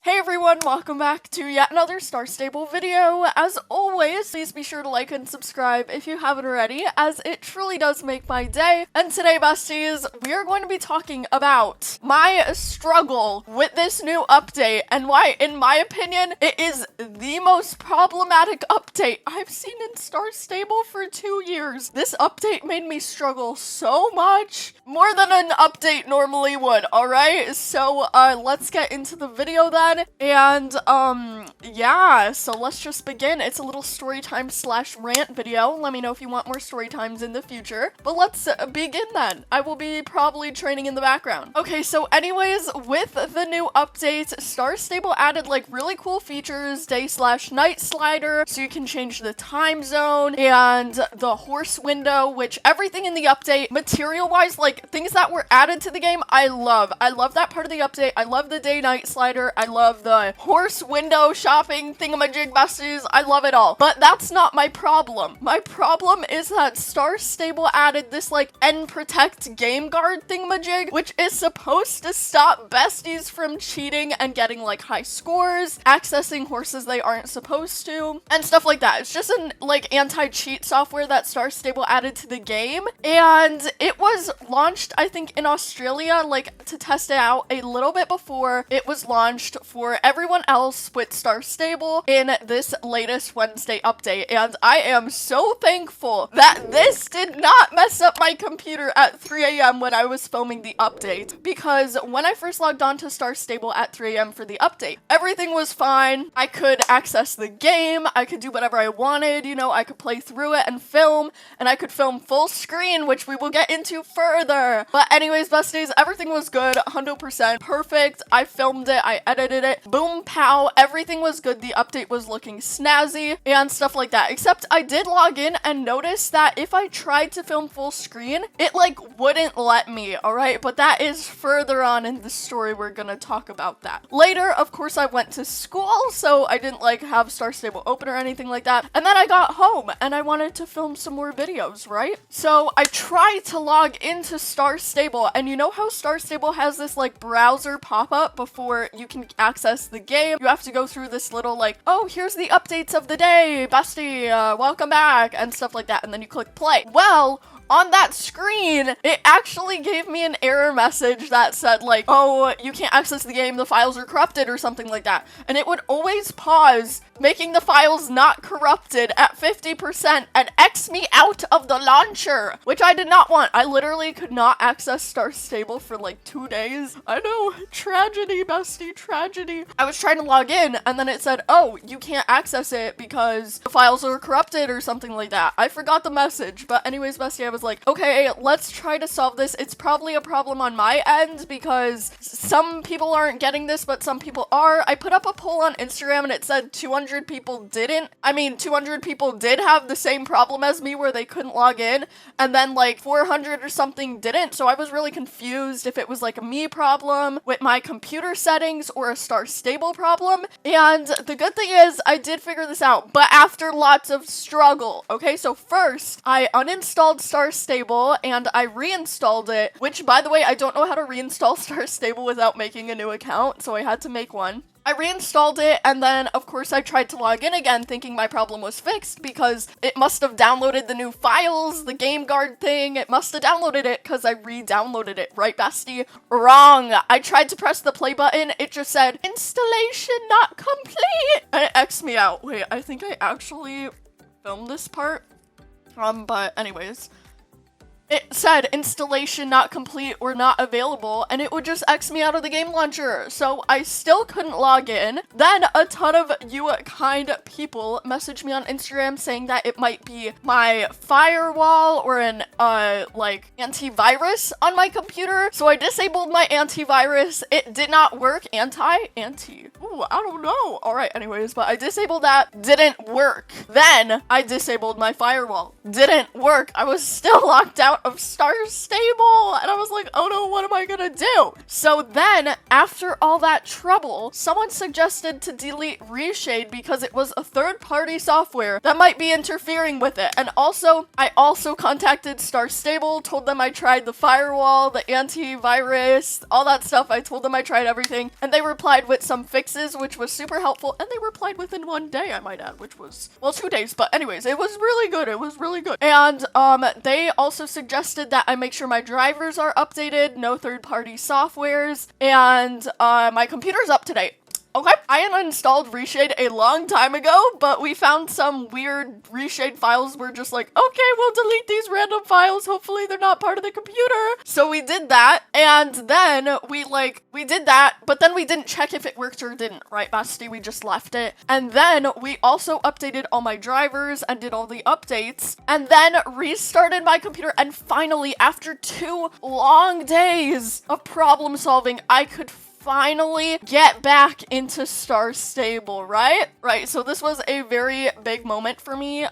Hey everyone, welcome back to yet another Star Stable video. As always, please be sure to like and subscribe if you haven't already, as it truly does make my day. And today, besties, we are going to be talking about my struggle with this new update and why, in my opinion, it is the most problematic update I've seen in Star Stable for 2 years. This update made me struggle so much, more than an update normally would, alright? So, let's get into the video then. And, yeah, so let's just begin. It's a little story time / rant video. Let me know if you want more story times in the future. But let's begin then. I will be probably training in the background. Okay, so anyways, with the new update, Star Stable added like really cool features, day / night slider, so you can change the time zone, and the horse window, which everything in the update, material-wise, like things that were added to the game, I love. I love that part of the update. I love the day-night slider. I love the horse window shopping thingamajig, besties. I love it all. But that's not my problem. My problem is that Star Stable added this like end protect game guard thingamajig, which is supposed to stop besties from cheating and getting like high scores, accessing horses they aren't supposed to, and stuff like that. It's just an like anti-cheat software that Star Stable added to the game, and it was launched, I think, in Australia, like to test it out a little bit before it was launched for everyone else with Star Stable in this latest Wednesday update, and I am so thankful that this did not mess up my computer at 3 a.m. when I was filming the update, because when I first logged on to Star Stable at 3 a.m. for the update, everything was fine. I could access the game, I could do whatever I wanted, you know, I could play through it and I could film full screen, which we will get into further. But anyways, besties, everything was good, 100% perfect. I filmed it, I edited it, boom, pow, everything was good. The update was looking snazzy and stuff like that, except I did log in and notice that if I tried to film full screen, it like wouldn't let me, alright? But that is further on in the story. We're gonna talk about that later. Of course, I went to school, so I didn't like have Star Stable open or anything like that, and then I got home and I wanted to film some more videos, right? So I tried to log into Star Stable, and you know how Star Stable has this like browser pop-up before you can access the game? You have to go through this little like, oh, here's the updates of the day, bestie, welcome back, and stuff like that, and then you click play. Well, on that screen, it actually gave me an error message that said like, oh, you can't access the game, the files are corrupted or something like that. And it would always pause, making the files not corrupted at 50% and X me out of the launcher, which I did not want. I literally could not access Star Stable for like 2 days. I know, tragedy, bestie, tragedy. I was trying to log in and then it said, oh, you can't access it because the files are corrupted or something like that. I forgot the message, but anyways, bestie, I was like, okay, let's try to solve this. It's probably a problem on my end because some people aren't getting this, but some people are. I put up a poll on Instagram and it said 200 people didn't. I mean, 200 people did have the same problem as me where they couldn't log in, and then like 400 or something didn't. So I was really confused if it was like a me problem with my computer settings or a Star Stable problem. And the good thing is I did figure this out, but after lots of struggle. Okay, so first I uninstalled Star Stable and I reinstalled it, which by the way, I don't know how to reinstall Star Stable without making a new account, so I had to make one. I reinstalled it, and then of course I tried to log in again thinking my problem was fixed because it must have downloaded the new files, the game guard thing. It must have downloaded it because I re-downloaded it, right, bestie? Wrong. I tried to press the play button, it just said installation not complete, and it X'd me out. Wait, I think I actually filmed this part, but anyways. It said installation not complete or not available, and it would just X me out of the game launcher. So I still couldn't log in. Then a ton of you kind people messaged me on Instagram saying that it might be my firewall or an like antivirus on my computer. So I disabled my antivirus. It did not work. Ooh, I don't know. All right, anyways, but I disabled that. Didn't work. Then I disabled my firewall. Didn't work. I was still locked out out of Star Stable. And I was like, oh no, what am I gonna do? So then, after all that trouble, someone suggested to delete Reshade because it was a third-party software that might be interfering with it. And also, I also contacted Star Stable, told them I tried the firewall, the antivirus, all that stuff. I told them I tried everything, and they replied with some fixes, which was super helpful. And they replied within 1 day, I might add, which was, well, 2 days. But anyways, it was really good. It was really good. And they also suggested that I make sure my drivers are updated, no third-party softwares, and my computer's up to date. Okay, I uninstalled Reshade a long time ago, but we found some weird Reshade files. We're just like, okay, we'll delete these random files. Hopefully they're not part of the computer. So we did that, and then we did that, but then we didn't check if it worked or didn't, right, Basti? We just left it. And then we also updated all my drivers and did all the updates, and then restarted my computer, and finally, after 2 long days of problem solving, I could finally get back into Star Stable, right? Right, so this was a very big moment for me.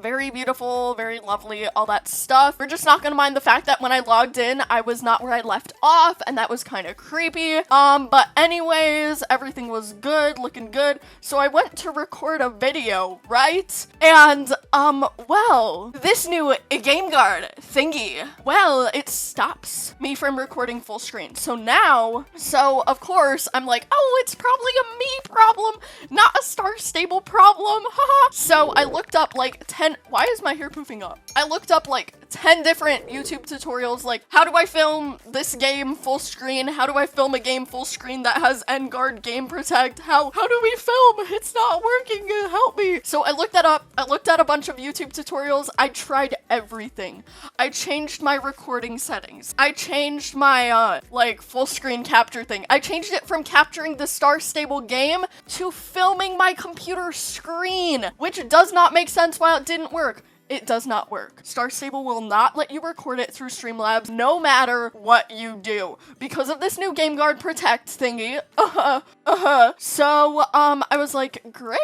Very beautiful, very lovely, all that stuff. We're just not gonna mind the fact that when I logged in, I was not where I left off, and that was kind of creepy. But anyways, everything was good, looking good. So I went to record a video, right? And, well, this new game guard thingy, well, it stops me from recording full screen. So now, of course, I'm like, oh, it's probably a me problem, not a Star Stable problem, haha. So I looked up like 10, why is my hair poofing up? I looked up like 10 different YouTube tutorials, like, how do I film this game full screen? How do I film a game full screen that has N-Guard Game Protect? How do we film? It's not working, help me. So I looked that up, I looked at a bunch of YouTube tutorials, I tried everything. I changed my recording settings. I changed my, like, full screen capture thing. I changed it from capturing the Star Stable game to filming my computer screen, which does not make sense why it didn't work. It does not work. Star Stable will not let you record it through Streamlabs no matter what you do because of this new Game Guard Protect thingy. So, I was like, great.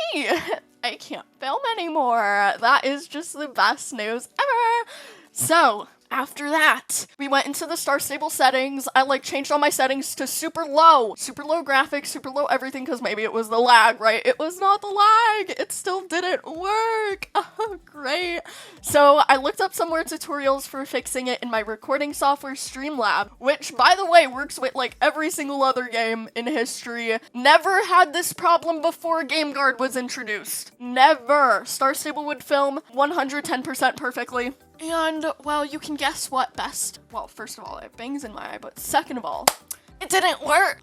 I can't film anymore. That is just the best news ever. So, after that, we went into the Star Stable settings. I like changed all my settings to super low graphics, super low everything, because maybe it was the lag, right? It was not the lag. It still didn't work. Oh, great. So I looked up some more tutorials for fixing it in my recording software Streamlab, which, by the way, works with like every single other game in history. Never had this problem before Game Guard was introduced. Never. Star Stable would film 110% perfectly. And, well, you can guess what best. Well, first of all, I have bangs in my eye, but second of all, it didn't work.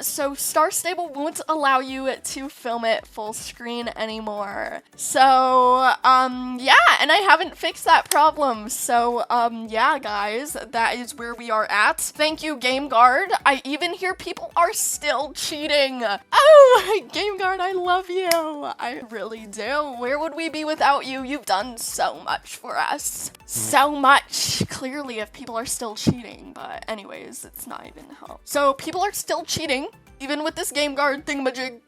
So Star Stable won't allow you to film it full screen anymore. So, yeah, and I haven't fixed that problem. So, yeah, guys, that is where we are at. Thank you, Game Guard. I even hear people are still cheating. Oh, Game Guard, I love you. I really do. Where would we be without you? You've done so much for us. So much. Clearly, if people are still cheating, but anyways, it's not even help. So people are still cheating, even with this Game Guard thingamajig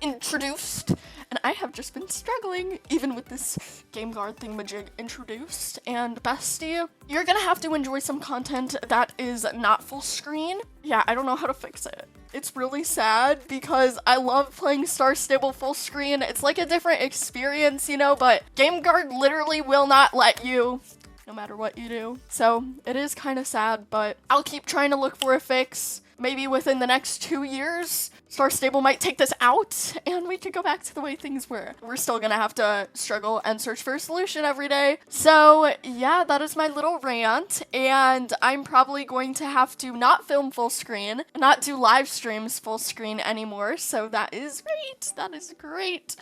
introduced. And I have just been struggling, even with this Game Guard thingamajig introduced. And bestie, you're gonna have to enjoy some content that is not full screen. Yeah, I don't know how to fix it. It's really sad because I love playing Star Stable full screen. It's like a different experience, you know, but Game Guard literally will not let you, no matter what you do. So it is kind of sad, but I'll keep trying to look for a fix. Maybe within the next 2 years, Star Stable might take this out and we could go back to the way things were. We're still gonna have to struggle and search for a solution every day. So yeah, that is my little rant, and I'm probably going to have to not film full screen, not do live streams full screen anymore. So that is great. That is great.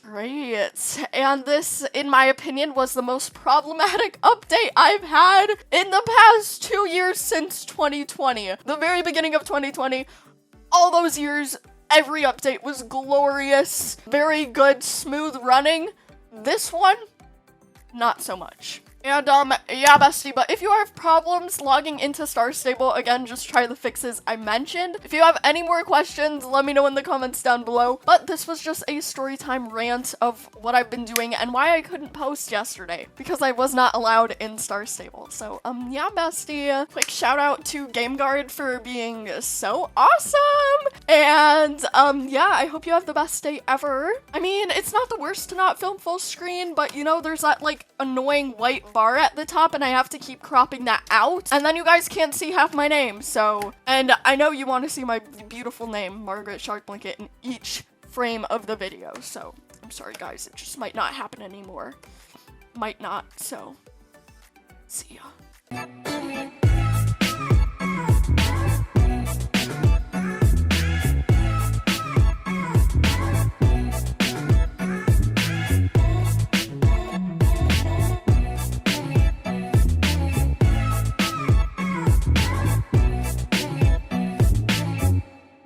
Great. And this, in my opinion, was the most problematic update I've had in the past 2 years since 2020. The very beginning of 2020, all those years, every update was glorious, very good, smooth running. This one, not so much. And, yeah, bestie, but if you have problems logging into Star Stable, again, just try the fixes I mentioned. If you have any more questions, let me know in the comments down below. But this was just a story time rant of what I've been doing and why I couldn't post yesterday, because I was not allowed in Star Stable. So, yeah, bestie, quick shout out to GameGuard for being so awesome. And, yeah, I hope you have the best day ever. I mean, it's not the worst to not film full screen, but you know, there's that, like, annoying white bar at the top, and I have to keep cropping that out, and then you guys can't see half my name. So, and I know you want to see my beautiful name, Margaret Sharkblanket, in each frame of the video, so I'm sorry guys, it just might not happen anymore. Might not, so see ya.